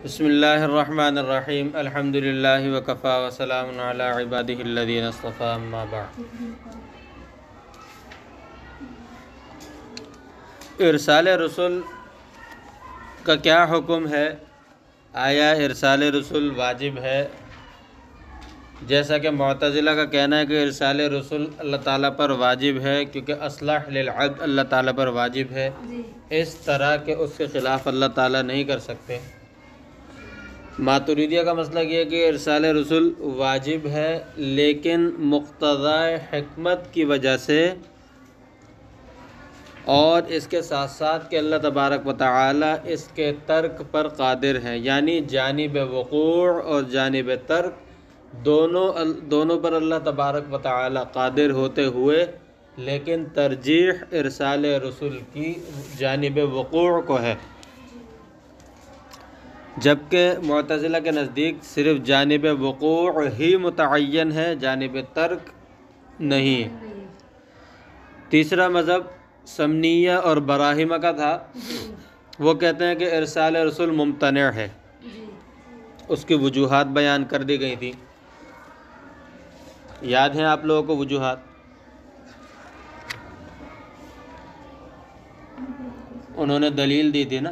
بسم اللہ الرحمن الرحیم الحمد للہ وکفا وسلام علی عبادہ الذین اصطفیٰ اما بعد۔ ارسال رسول کا کیا حکم ہے؟ آیا ارسال رسول واجب ہے؟ جیسا کہ معتزلہ کا کہنا ہے کہ ارسال رسول اللہ تعالیٰ پر واجب ہے کیونکہ اصلح للعبد اللہ تعالیٰ پر واجب ہے، اس طرح کہ اس کے خلاف اللہ تعالیٰ نہیں کر سکتے۔ ماتریدیہ کا مسلک یہ ہے کہ ارسال رسول واجب ہے لیکن مقتضی حکمت کی وجہ سے اور اس کے ساتھ ساتھ کہ اللہ تبارک و تعالی اس کے ترک پر قادر ہیں، یعنی جانب وقوع اور جانب ترک دونوں پر اللہ تبارک و تعالی قادر ہوتے ہوئے لیکن ترجیح ارسال رسول کی جانب وقوع کو ہے، جبکہ معتزلہ کے نزدیک صرف جانب وقوع ہی متعین ہے، جانب ترک نہیں۔ تیسرا مذہب سمنیہ اور براہیمہ کا تھا، وہ کہتے ہیں کہ ارسال رسول ممتنع ہے، اس کی وجوہات بیان کر دی گئی تھی، یاد ہیں آپ لوگوں کو وجوہات؟ انہوں نے دلیل دی تھی نا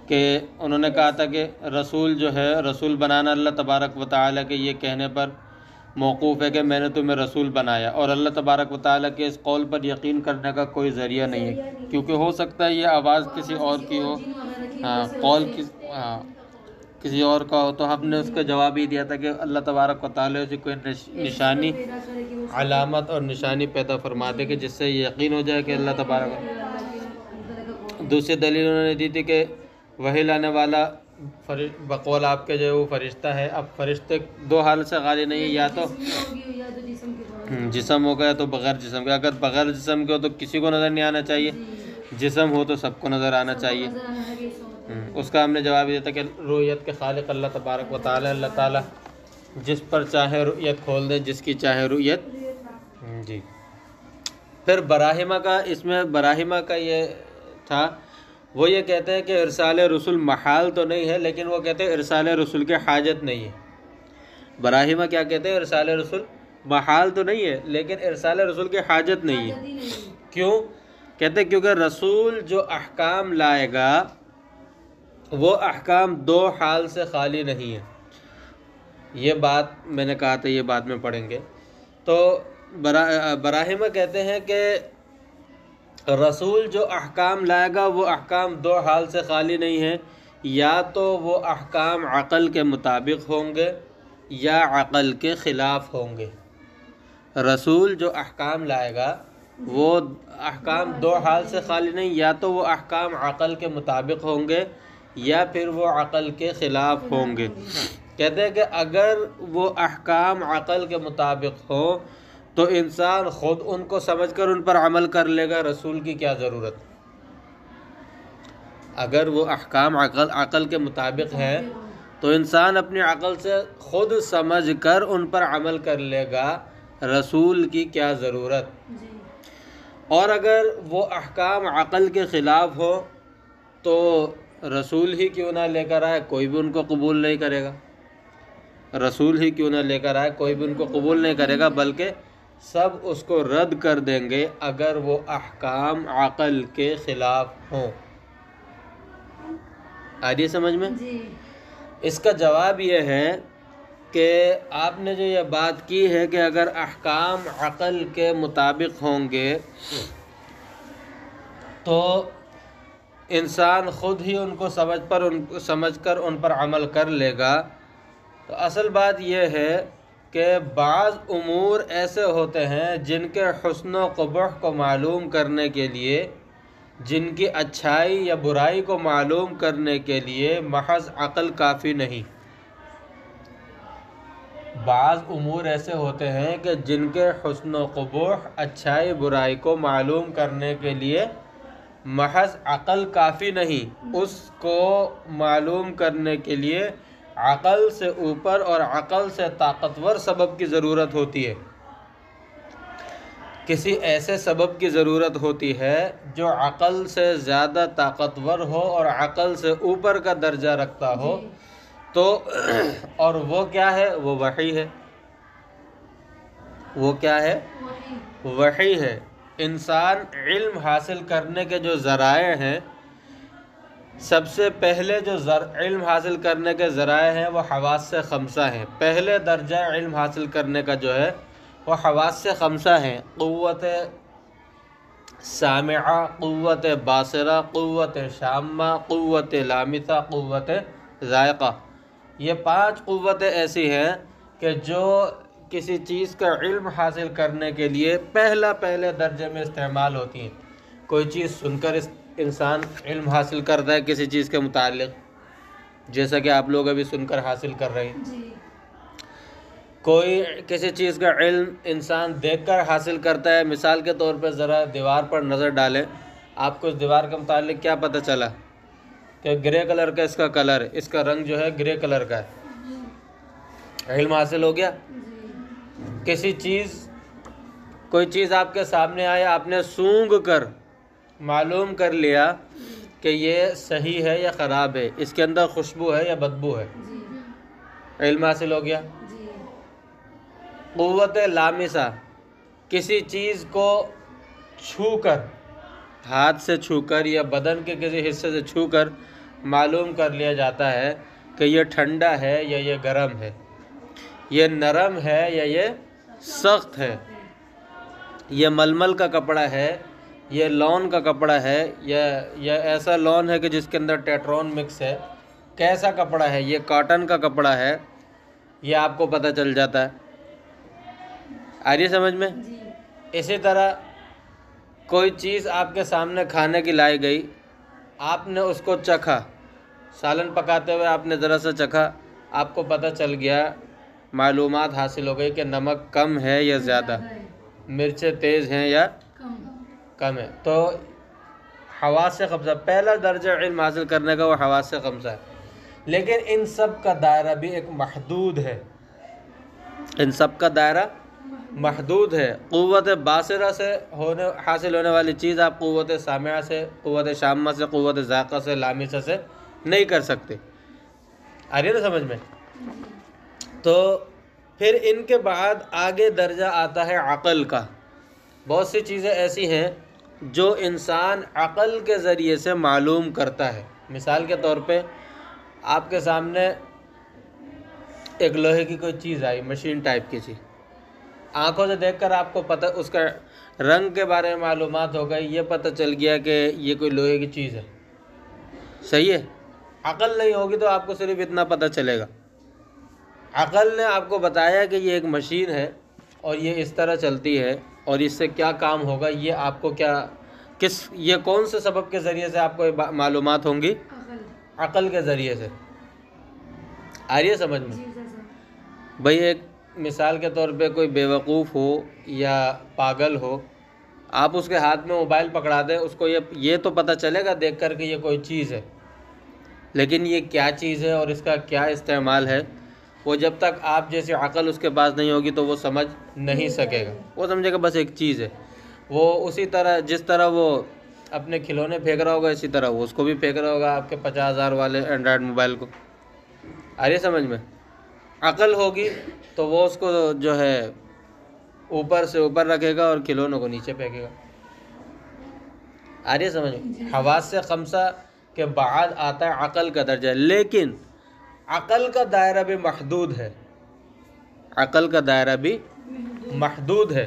کہ انہوں نے کہا تھا کہ رسول جو ہے، رسول بنانا اللہ تبارک و تعالیٰ کے یہ کہنے پر موقوف ہے کہ میں نے تمہیں رسول بنایا، اور اللہ تبارک و تعالیٰ کے اس قول پر یقین کرنے کا کوئی ذریعہ نہیں ہے، کیونکہ ہو سکتا ہے یہ آواز کسی اور کی ہو، قول کسی اور کا ہو۔ تو ہم نے اس کا جواب ہی دیا تھا کہ اللہ تبارک و تعالیٰ سے کوئی نشانی، علامت اور نشانی پیدا فرما دے کہ جس سے یہ یقین ہو جائے کہ اللہ تبارک۔ دوسری دلیل انہوں نے دی تھی کہ وحی لانے والا بقول آپ کے جو ہے وہ فرشتہ ہے۔ اب فرشتے دو حالت سے خالی نہیں ہے، یا تو جسم ہو گیا تو بغیر جسم کے، اگر بغیر جسم کے ہو تو کسی کو نظر نہیں آنا چاہیے، جسم ہو تو سب کو نظر آنا چاہیے۔ اس کا ہم نے جواب دیا تھا کہ رؤیت کے خالق اللہ تبارک و تعالی، اللہ تعالیٰ جس پر چاہے رؤیت کھول دے، جس کی چاہے رؤیت۔ جی پھر براہیمہ کا، اس میں براہیمہ کا یہ تھا، وہ یہ کہتے ہیں کہ ارسال رسول محال تو نہیں ہے، لیکن وہ کہتے ہیں ارسال رسول کی حاجت نہیں ہے۔ براہیمہ کیا کہتے ہیں؟ ارسال رسول محال تو نہیں ہے لیکن ارسال رسول کی حاجت نہیں ہے۔ کیوں؟ کہتے ہیں کیونکہ رسول جو احکام لائے گا وہ احکام دو حال سے خالی نہیں ہے۔ یہ بات میں نے کہا تھا، یہ بعد میں پڑھیں گے۔ تو براہیمہ کہتے ہیں کہ رسول جو احکام لائے گا وہ احکام دو حال سے خالی نہیں ہے، یا تو وہ احکام عقل کے مطابق ہوں گے یا عقل کے خلاف ہوں گے۔ رسول جو احکام لائے گا وہ احکام دو حال سے خالی نہیں، یا تو وہ احکام عقل کے مطابق ہوں گے یا پھر وہ عقل کے خلاف ہوں گے۔ کہتے ہیں کہ اگر وہ احکام عقل کے مطابق ہوں تو انسان خود ان کو سمجھ کر ان پر عمل کر لے گا، رسول کی کیا ضرورت؟ اگر وہ احکام عقل کے مطابق ہیں تو انسان اپنی عقل سے خود سمجھ کر ان پر عمل کر لے گا، رسول کی کیا ضرورت؟ اور اگر وہ احکام عقل کے خلاف ہو تو رسول ہی کیوں نہ لے کر آئے، کوئی بھی ان کو قبول نہیں کرے گا۔ رسول ہی کیوں نہ لے کر آئے، کوئی بھی ان کو قبول نہیں کرے گا، بلکہ سب اس کو رد کر دیں گے اگر وہ احکام عقل کے خلاف ہوں۔ آئیے سمجھ میں؟ اس کا جواب یہ ہے کہ آپ نے جو یہ بات کی ہے کہ اگر احکام عقل کے مطابق ہوں گے تو انسان خود ہی ان کو سمجھ کر ان پر عمل کر لے گا، تو اصل بات یہ ہے کہ بعض امور ایسے ہوتے ہیں جن کے حسن و قبح کو معلوم کرنے کے لیے، جن کی اچھائی یا برائی کو معلوم کرنے کے لیے محض عقل کافی نہیں۔ بعض امور ایسے ہوتے ہیں کہ جن کے حسن و قبح، اچھائی برائی کو معلوم کرنے کے لیے محض عقل کافی نہیں، اس کو معلوم کرنے کے لیے عقل سے اوپر اور عقل سے طاقتور سبب کی ضرورت ہوتی ہے۔ کسی ایسے سبب کی ضرورت ہوتی ہے جو عقل سے زیادہ طاقتور ہو اور عقل سے اوپر کا درجہ رکھتا ہو تو اور وہ کیا ہے؟ وہ وحی ہے۔ وہ کیا ہے؟ وحی ہے۔ انسان علم حاصل کرنے کے جو ذرائع ہیں، سب سے پہلے جو علم حاصل کرنے کے ذرائع ہیں وہ حواس خمسہ ہیں۔ پہلے درجہ علم حاصل کرنے کا جو ہے وہ حواس خمسہ ہیں: قوت سامعہ، قوت باصرہ، قوت شامہ، قوت لامسہ، قوت ذائقہ۔ یہ 5 قوتیں ایسی ہیں کہ جو کسی چیز کا علم حاصل کرنے کے لیے پہلے درجے میں استعمال ہوتی ہیں۔ کوئی چیز سن کر انسان علم حاصل کرتا ہے کسی چیز کے متعلق، جیسا کہ آپ لوگ ابھی سن کر حاصل کر رہے ہیں۔ کوئی کسی چیز کا علم انسان دیکھ کر حاصل کرتا ہے۔ مثال کے طور پہ ذرا دیوار پر نظر ڈالیں، آپ کو اس دیوار کے متعلق کیا پتہ چلا؟ کہ گرے کلر کا اس کا کلر ہے، اس کا رنگ جو ہے گرے کلر کا ہے۔ علم حاصل ہو گیا۔ کوئی چیز آپ کے سامنے آیا، آپ نے سونگھ کر معلوم کر لیا کہ یہ صحیح ہے یا خراب ہے، اس کے اندر خوشبو ہے یا بدبو ہے، علم حاصل ہو گیا۔ قوت لامسہ، کسی چیز کو چھو کر، ہاتھ سے چھو کر یا بدن کے کسی حصے سے چھو کر معلوم کر لیا جاتا ہے کہ یہ ٹھنڈا ہے یا یہ گرم ہے، یہ نرم ہے یا یہ سخت ہے، یہ ململ کا کپڑا ہے، یہ لون کا کپڑا ہے، یا ایسا لون ہے کہ جس کے اندر ٹیٹرون مکس ہے، کیسا کپڑا ہے، یہ کاٹن کا کپڑا ہے، یہ آپ کو پتہ چل جاتا ہے۔ آ رہی ہے سمجھ میں؟ اسی طرح کوئی چیز آپ کے سامنے کھانے کی لائی گئی، آپ نے اس کو چکھا، سالن پکاتے ہوئے آپ نے ذرا سا چکھا، آپ کو پتہ چل گیا، معلومات حاصل ہو گئی کہ نمک کم ہے یا زیادہ، مرچیں تیز ہیں یا کم ہے۔ تو حواس خمسہ، پہلا درجہ علم حاصل کرنے کا وہ حواس خمسہ ہے۔ لیکن ان سب کا دائرہ بھی ایک محدود ہے، ان سب کا دائرہ محدود ہے۔ قوت باصرہ سے حاصل ہونے والی چیز آپ قوت سامعہ سے، قوت شامہ سے، قوت ذائقہ سے، لامسہ سے نہیں کر سکتے۔ آ رہی ہے نا سمجھ میں؟ تو پھر ان کے بعد آگے درجہ آتا ہے عقل کا۔ بہت سی چیزیں ایسی ہیں جو انسان عقل کے ذریعے سے معلوم کرتا ہے۔ مثال کے طور پہ آپ کے سامنے ایک لوہے کی کوئی چیز آئی، مشین ٹائپ کی چیز، آنکھوں سے دیکھ کر آپ کو پتہ، اس کا رنگ کے بارے میں معلومات ہو گئی، یہ پتہ چل گیا کہ یہ کوئی لوہے کی چیز ہے، صحیح ہے۔ عقل نہیں ہوگی تو آپ کو صرف اتنا پتہ چلے گا۔ عقل نے آپ کو بتایا کہ یہ ایک مشین ہے اور یہ اس طرح چلتی ہے اور اس سے کیا کام ہوگا، یہ آپ کو یہ کون سے سبب کے ذریعے سے آپ کو معلومات ہوں گی؟ عقل کے ذریعے سے۔ آ رہی ہے سمجھ میں؟ بھئی ایک مثال کے طور پہ کوئی بیوقوف ہو یا پاگل ہو، آپ اس کے ہاتھ میں موبائل پکڑا دیں، اس کو یہ تو پتہ چلے گا دیکھ کر کہ یہ کوئی چیز ہے، لیکن یہ کیا چیز ہے اور اس کا کیا استعمال ہے، وہ جب تک آپ جیسی عقل اس کے پاس نہیں ہوگی تو وہ سمجھ نہیں سکے گا۔ وہ سمجھے گا بس ایک چیز ہے۔ وہ اسی طرح جس طرح وہ اپنے کھلونے پھینک رہا ہوگا، اسی طرح وہ اس کو بھی پھینک رہا ہوگا، آپ کے 50,000 والے اینڈرائڈ موبائل کو۔ آ رہی ہے سمجھ میں؟ عقل ہوگی تو وہ اس کو جو ہے اوپر سے اوپر رکھے گا اور کھلونوں کو نیچے پھینکے گا۔ آ رہی ہے سمجھ میں؟ حواس سے خمسہ کے بعد آتا ہے عقل کا درجہ، لیکن عقل کا دائرہ بھی محدود ہے۔ عقل کا دائرہ بھی محدود ہے۔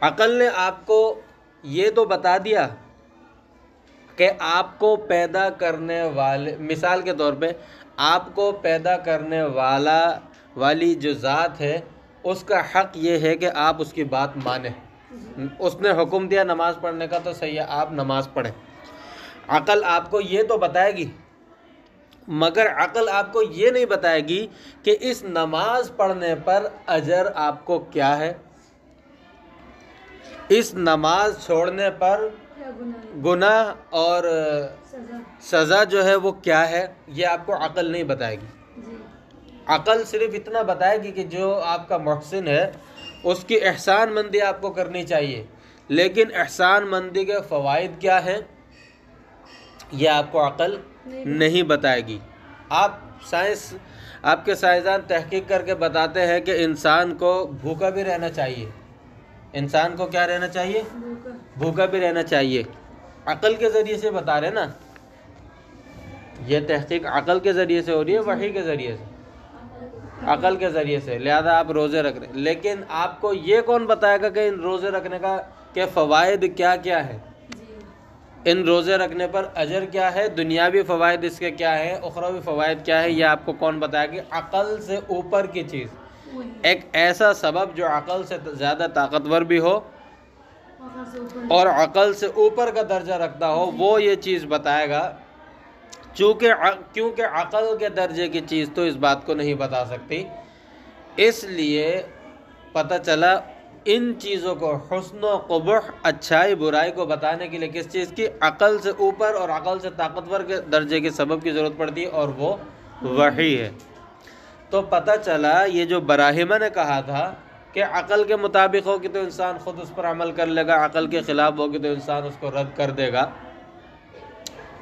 عقل نے آپ کو یہ تو بتا دیا کہ آپ کو پیدا کرنے والے، مثال کے طور پہ آپ کو پیدا کرنے والی جو ذات ہے اس کا حق یہ ہے کہ آپ اس کی بات مانیں۔ اس نے حکم دیا نماز پڑھنے کا تو صحیح ہے، آپ نماز پڑھیں۔ عقل آپ کو یہ تو بتائے گی، مگر عقل آپ کو یہ نہیں بتائے گی کہ اس نماز پڑھنے پر اجر آپ کو کیا ہے، اس نماز چھوڑنے پر گناہ اور سزا جو ہے وہ کیا ہے، یہ آپ کو عقل نہیں بتائے گی۔ عقل صرف اتنا بتائے گی کہ جو آپ کا محسن ہے اس کی احسان مندی آپ کو کرنی چاہیے، لیکن احسان مندی کے فوائد کیا ہیں یہ آپ کو عقل نہیں بتائے گی۔ آپ کے سائنسدان تحقیق کر کے بتاتے ہیں کہ انسان کو بھوکا بھی رہنا چاہیے، انسان کو کیا رہنا چاہیے؟ بھوکا بھی رہنا چاہیے۔ عقل کے ذریعے سے بتا رہے نا، یہ تحقیق عقل کے ذریعے سے ہو رہی ہے، وحی کے ذریعے سے، عقل کے ذریعے سے، لہذا آپ روزے رکھ رہے ہیں۔ لیکن آپ کو یہ کون بتائے گا کہ ان روزے رکھنے کا کے فوائد کیا کیا ہے، ان روزے رکھنے پر اجر کیا ہے، دنیاوی فوائد اس کے کیا ہیں، اخروی فوائد کیا ہے، یہ آپ کو کون بتائے گا؟ عقل سے اوپر کی چیز، ایک ایسا سبب جو عقل سے زیادہ طاقتور بھی ہو اور عقل سے اوپر کا درجہ رکھتا ہو، وہ یہ چیز بتائے گا۔ کیونکہ عقل کے درجے کی چیز تو اس بات کو نہیں بتا سکتی، اس لیے پتہ چلا ان چیزوں کو، حسن و قبح، اچھائی برائی کو بتانے کے لیے کس چیز کی؟ عقل سے اوپر اور عقل سے طاقتور کے درجے کے سبب کی ضرورت پڑتی ہے، اور وہ وحی ہے۔ تو پتہ چلا یہ جو براہیمہ نے کہا تھا کہ عقل کے مطابق ہوگی تو انسان خود اس پر عمل کر لے گا، عقل کے خلاف ہوگی تو انسان اس کو رد کر دے گا،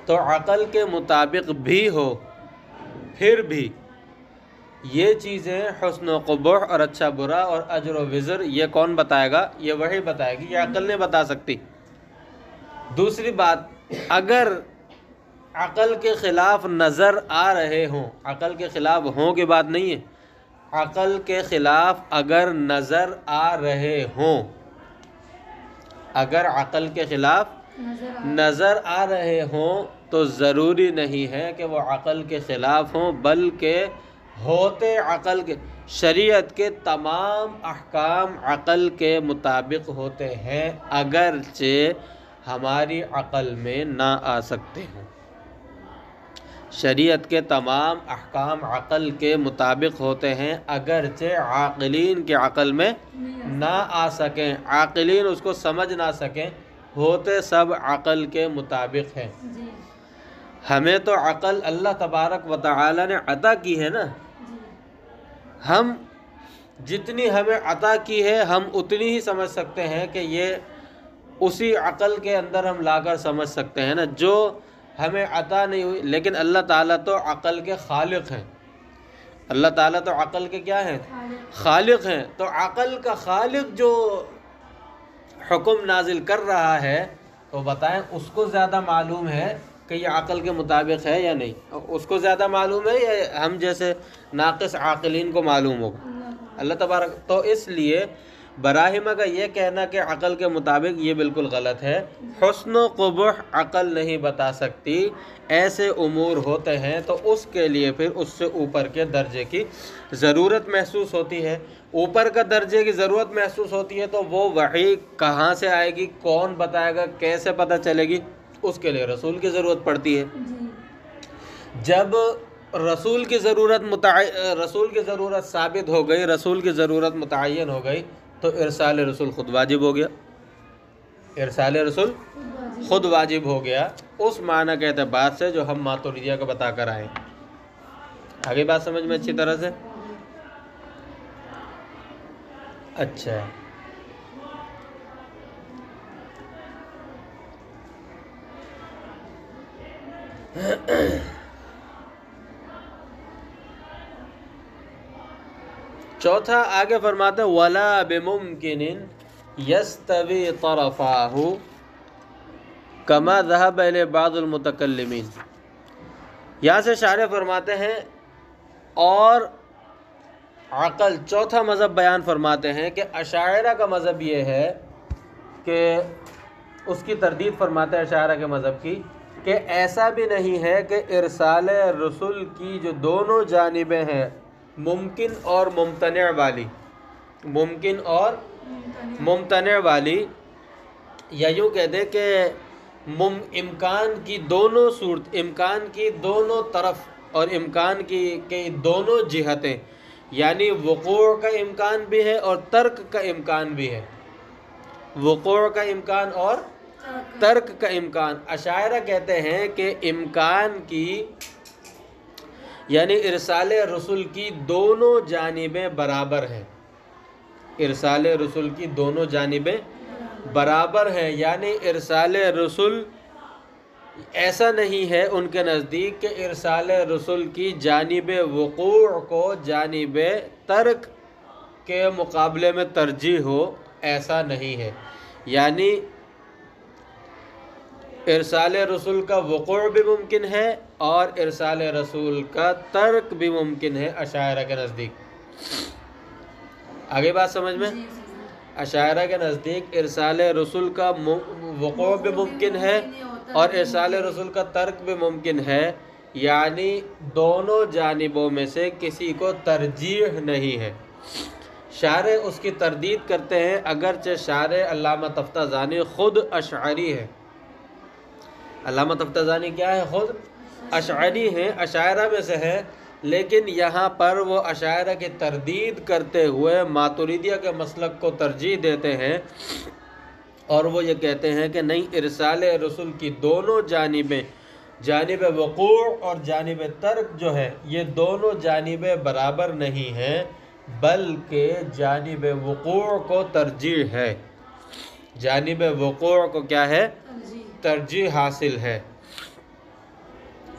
تو عقل کے مطابق بھی ہو پھر بھی یہ چیزیں، حسن و قبح اور اچھا برا اور اجر و وزر، یہ کون بتائے گا؟ یہ وحی بتائے گی، یہ عقل نہیں بتا سکتی۔ دوسری بات، اگر عقل کے خلاف نظر آ رہے ہوں، عقل کے خلاف ہوں کی بات نہیں ہے، عقل کے خلاف اگر نظر آ رہے ہوں، اگر عقل کے خلاف نظر آ رہے ہوں تو ضروری نہیں ہے کہ وہ عقل کے خلاف ہوں، بلکہ ہوتے عقل کے، شریعت کے تمام احکام عقل کے مطابق ہوتے ہیں، اگرچہ ہماری عقل میں نہ آ سکتے ہوں۔ شریعت کے تمام احکام عقل کے مطابق ہوتے ہیں، اگرچہ عاقلین کے عقل میں نہ آ سکیں، عاقلین اس کو سمجھ نہ سکیں، ہوتے سب عقل کے مطابق ہیں۔ ہمیں تو عقل اللہ تبارک و تعالی نے عطا کی ہے نا، ہم جتنی ہمیں عطا کی ہے ہم اتنی ہی سمجھ سکتے ہیں کہ یہ اسی عقل کے اندر ہم لا کر سمجھ سکتے ہیں نا، جو ہمیں عطا نہیں ہوئی۔ لیکن اللہ تعالیٰ تو عقل کے خالق ہیں، اللہ تعالیٰ تو عقل کے کیا ہیں؟ خالق ہیں۔ تو عقل کا خالق جو حکم نازل کر رہا ہے تو بتائیں اس کو زیادہ معلوم ہے کہ یہ عقل کے مطابق ہے یا نہیں؟ اس کو زیادہ معلوم ہے یا ہم جیسے ناقص عاقلین کو معلوم ہوگا؟ اللہ تبارک۔ تو اس لیے براہیمہ کا یہ کہنا کہ عقل کے مطابق، یہ بالکل غلط ہے۔ حسن و قبح عقل نہیں بتا سکتی، ایسے امور ہوتے ہیں تو اس کے لیے پھر اس سے اوپر کے درجے کی ضرورت محسوس ہوتی ہے۔ اوپر کا درجے کی ضرورت محسوس ہوتی ہے تو وہ وحی کہاں سے آئے گی، کون بتائے گا، کیسے پتہ چلے گی؟ اس کے لیے رسول کی ضرورت پڑتی ہے۔ جب رسول کی ضرورت ثابت ہو گئی، رسول کی ضرورت متعین ہو گئی، تو ارسال رسول خود واجب ہو گیا، ارسال رسول خود واجب ہو گیا، اس معنی کے اعتبار سے جو ہم ماتریدیہ کو بتا کر آئے۔ آگے بات سمجھ میں اچھی طرح سے؟ اچھا، چوتھا آگے فرماتے ہیں وَلَا بِمُمْكِنٍ يَسْتَوِي طَرَفَاهُ كَمَا ذَهَبَ إِلَيْهِ بَعْضُ الْمُتَكَلِّمِينَ۔ یہاں سے شارح فرماتے ہیں اور عقل، چوتھا مذہب بیان فرماتے ہیں کہ اشاعرہ کا مذہب یہ ہے کہ اس کی تردید فرماتے ہیں اشاعرہ کے مذہب کی، کہ ایسا بھی نہیں ہے کہ ارسال رسول کی جو دونوں جانبیں ہیں، ممکن اور ممتنع والی، ممکن اور ممتنع والی، یا یوں کہہ دیں کہ امکان کی دونوں صورت، امکان کی دونوں طرف اور امکان کی دونوں جہتیں، یعنی وقوع کا امکان بھی ہے اور ترک کا امکان بھی ہے، وقوع کا امکان اور ترک کا امکان۔ اشاعرہ کہتے ہیں کہ امکان کی، یعنی ارسال رسول کی دونوں جانبیں برابر ہیں، ارسال رسول کی دونوں جانبیں برابر ہیں، یعنی ارسال رسول ایسا نہیں ہے ان کے نزدیک کہ ارسال رسول کی جانب وقوع کو جانب ترک کے مقابلے میں ترجیح ہو، ایسا نہیں ہے، یعنی ارسال رسول کا وقوع بھی ممکن ہے اور ارسال رسول کا ترک بھی ممکن ہے اشاعرہ کے نزدیک۔ آگے بات سمجھ میں؟ اشاعرہ کے نزدیک ارسال رسول کا وقوع بھی ممکن ہے اور ارسال رسول کا ترک بھی ممکن ہے، یعنی دونوں جانبوں میں سے کسی کو ترجیح نہیں ہے۔ شارح اس کی تردید کرتے ہیں، اگرچہ شارح علامہ تفتازانی خود اشعری ہے۔ علامہ تفتازانی کیا ہے؟ خود اشعری ہیں، اشاعرہ میں سے ہے، لیکن یہاں پر وہ اشاعرہ کی تردید کرتے ہوئے ماتریدیہ کے مسلک کو ترجیح دیتے ہیں، اور وہ یہ کہتے ہیں کہ نہیں، ارسال رسول کی دونوں جانبیں، جانب وقوع اور جانب ترک جو ہے، یہ دونوں جانبیں برابر نہیں ہیں، بلکہ جانب وقوع کو ترجیح ہے، جانب وقوع کو کیا ہے؟ ترجیح حاصل ہے۔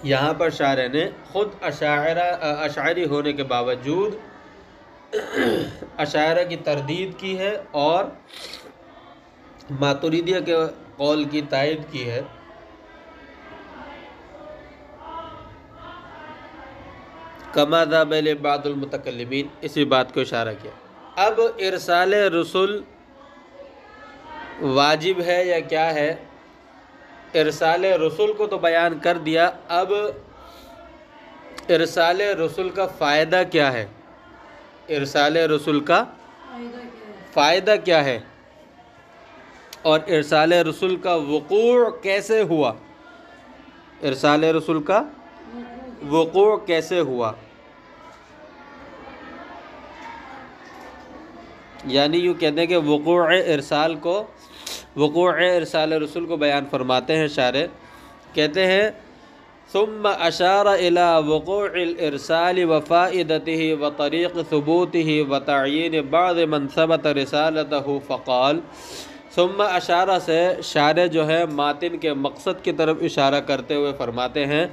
یہاں پر شارح نے خود اشعری ہونے کے باوجود اشاعرہ کی تردید کی ہے اور ماتریدیہ کے قول کی تائید کی ہے۔ کما ذهب الیہ بعض المتکلمین، اسی بات کو اشارہ کیا۔ اب ارسال رسول واجب ہے یا کیا ہے؟ ارسال رسول کو تو بیان کر دیا، اب ارسال رسول کا فائدہ کیا ہے؟ ارسال رسول کا فائدہ کیا ہے اور ارسال رسول کا وقوع کیسے ہوا؟ ارسال رسول کا وقوع کیسے ہوا؟ یعنی یوں کہتے ہیں کہ وقوع ارسال رسول کو بیان فرماتے ہیں شارح، کہتے ہیں ثم اشار الى وقوع الارسال وفائدته وطریق ثبوته وتعیین بعض من ثبت رسالته فقال۔ ثم اشارہ سے شارح جو ہے ماتن کے مقصد کی طرف اشارہ کرتے ہوئے فرماتے ہیں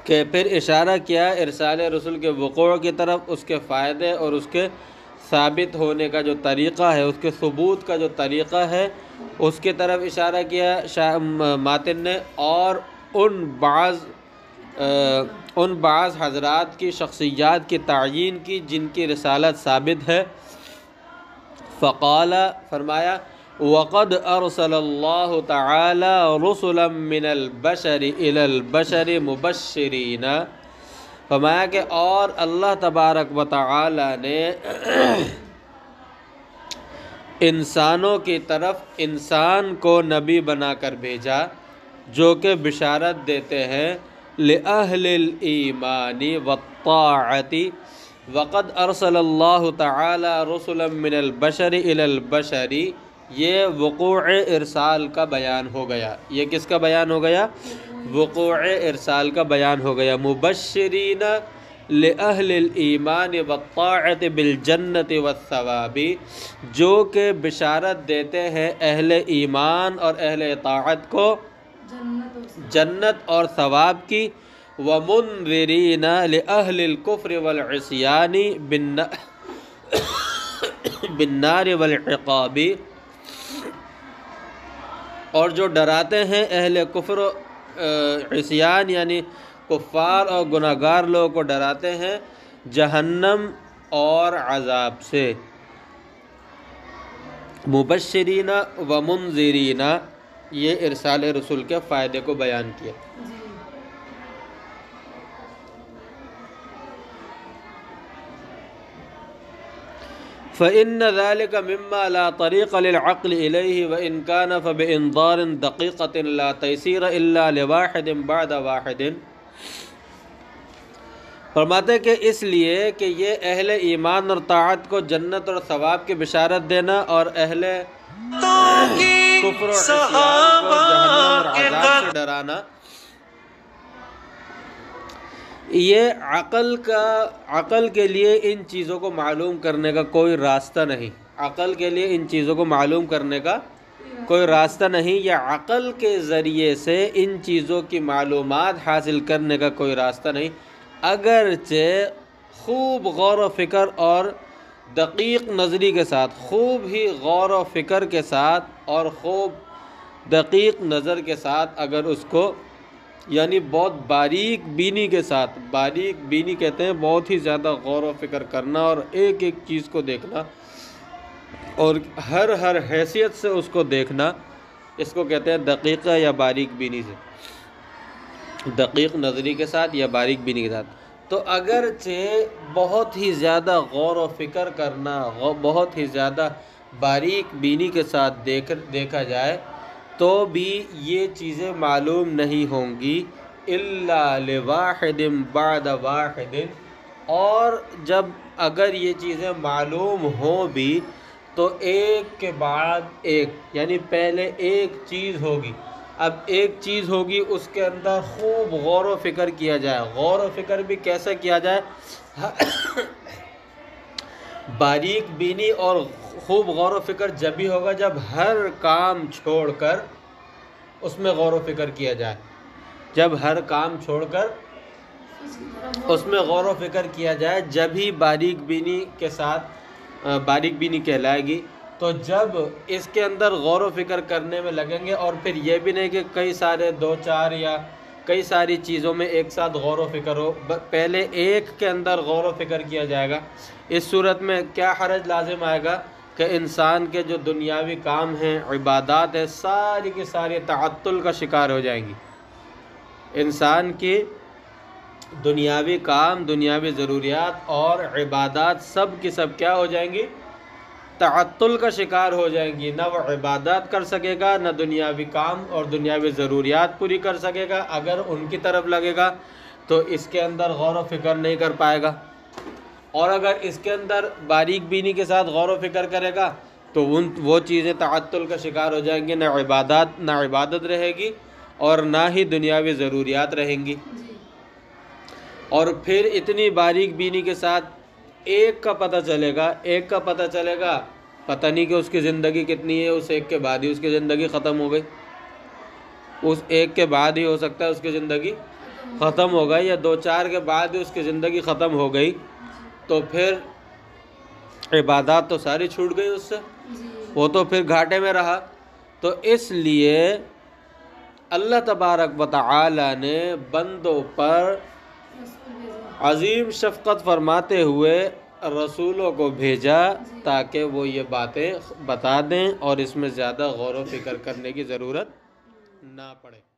کہ پھر اشارہ کیا ارسال رسول کے وقوع کی طرف، اس کے فائدے اور اس کے ثابت ہونے کا جو طریقہ ہے، اس کے ثبوت کا جو طریقہ ہے، اس کی طرف اشارہ کیا ماتن نے، اور ان بعض حضرات کی شخصیات کی تعیین کی جن کی رسالت ثابت ہے۔ فقال، فرمایا وقد ارسل اللہ تعالی رسلا من البشر الى البشر مبشرین، فرمایا کہ اور اللہ تبارک و تعالی نے انسانوں کی طرف انسان کو نبی بنا کر بھیجا جو کہ بشارت دیتے ہیں لأہل الایمان والطاعت۔ وقد ارسل اللہ تعالی رسلا من البشر الى البشر، یہ وقوع ارسال کا بیان ہو گیا۔ یہ کس کا بیان ہو گیا؟ وقوع ارسال کا بیان ہو گیا۔ مبشرین لأہل الایمان والطاعت بالجنت والثواب، جو کہ بشارت دیتے ہیں اہل ایمان اور اہل اطاعت کو جنت اور ثواب کی۔ ومنذرین لأہل الکفر والعصیان بالنار والعقاب، اور جو ڈراتے ہیں اہل کفر و عصیان یعنی کفار اور گناہگار لوگوں کو ڈراتے ہیں جہنم اور عذاب سے۔ مبشرین و منذرین، یہ ارسال رسول کے فائدے کو بیان کیا۔ فإن ذلك مما لا طريق للعقل إليه وإن كان فبإنظار دقيقة لا تيسير إلا لواحد بعد واحد۔ فرماتے کہ اس لیے کہ یہ اہل ایمان اور طاعت کو جنت اور ثواب کی بشارت دینا اور اہل کفر و عصیان کو جہنم اور عذاب سے ڈرانا، یہ عقل کے لیے ان چیزوں کو معلوم کرنے کا کوئی راستہ نہیں، عقل کے لیے ان چیزوں کو معلوم کرنے کا کوئی راستہ نہیں، یا عقل کے ذریعے سے ان چیزوں کی معلومات حاصل کرنے کا کوئی راستہ نہیں، اگرچہ خوب غور و فکر اور دقیق نظری کے ساتھ، خوب ہی غور و فکر کے ساتھ اور خوب دقیق نظر کے ساتھ اگر اس کو، یعنی بہت باریک بینی کے ساتھ، باریک بینی کہتے ہیں بہت ہی زیادہ غور و فکر کرنا اور ایک ایک چیز کو دیکھنا اور ہر حیثیت سے اس کو دیکھنا، اس کو کہتے ہیں دقیقہ یا باریک بینی سے، دقیق نظری کے ساتھ یا باریک بینی کے ساتھ۔ تو اگرچہ بہت ہی زیادہ غور و فکر کرنا، بہت ہی زیادہ باریک بینی کے ساتھ دیکھا جائے تو بھی یہ چیزیں معلوم نہیں ہوں گی الا لواحد بعد واحد، اور جب اگر یہ چیزیں معلوم ہوں بھی تو ایک کے بعد ایک، یعنی پہلے ایک چیز ہوگی، اب ایک چیز ہوگی اس کے اندر خوب غور و فکر کیا جائے، غور و فکر بھی کیسا کیا جائے، باریک بینی اور خوب غور و فکر جب بھی ہوگا جب ہر کام چھوڑ کر اس میں غور و فکر کیا جائے، جب ہر کام چھوڑ کر اس میں غور و فکر کیا جائے جب ہی باریک بینی کے ساتھ باریک بینی کہلائے گی۔ تو جب اس کے اندر غور و فکر کرنے میں لگیں گے، اور پھر یہ بھی نہیں کہ کئی سارے دو چار یا کئی ساری چیزوں میں ایک ساتھ غور و فکر ہو، پہلے ایک کے اندر غور و فکر کیا جائے گا، اس صورت میں کیا حرج لازم آئے گا کہ انسان کے جو دنیاوی کام ہیں، عبادات ہیں، ساری کی ساری تعطل کا شکار ہو جائیں گی، انسان کی دنیاوی کام، دنیاوی ضروریات اور عبادات سب کی سب کیا ہو جائیں گی، تعطل کا شکار ہو جائیں گی، نہ وہ عبادات کر سکے گا، نہ دنیاوی کام اور دنیاوی ضروریات پوری کر سکے گا، اگر ان کی طرف لگے گا تو اس کے اندر غور و فکر نہیں کر پائے گا، اور اگر اس کے اندر باریک بینی کے ساتھ غور و فکر کرے گا تو وہ چیزیں تعطل کا شکار ہو جائیں گی، نہ عبادت رہے گی اور نہ ہی دنیاوی ضروریات رہیں گی۔ اور پھر اتنی باریک بینی کے ساتھ ایک کا پتہ چلے گا، پتہ نہیں کہ اس کی زندگی کتنی ہے، اس ایک کے بعد ہی اس کی زندگی ختم ہو گئی، اس ایک کے بعد ہی ہو سکتا ہے اس کی زندگی ختم ہو گئی، یا دو چار کے بعد ہی اس کی زندگی ختم ہو گئی، تو پھر عبادات تو ساری چھوٹ گئی اس سے، وہ تو پھر گھاٹے میں رہا۔ تو اس لیے اللہ تبارک و تعالی نے بندوں پر عظیم شفقت فرماتے ہوئے رسولوں کو بھیجا تاکہ وہ یہ باتیں بتا دیں اور اس میں زیادہ غور و فکر کرنے کی ضرورت نہ پڑے۔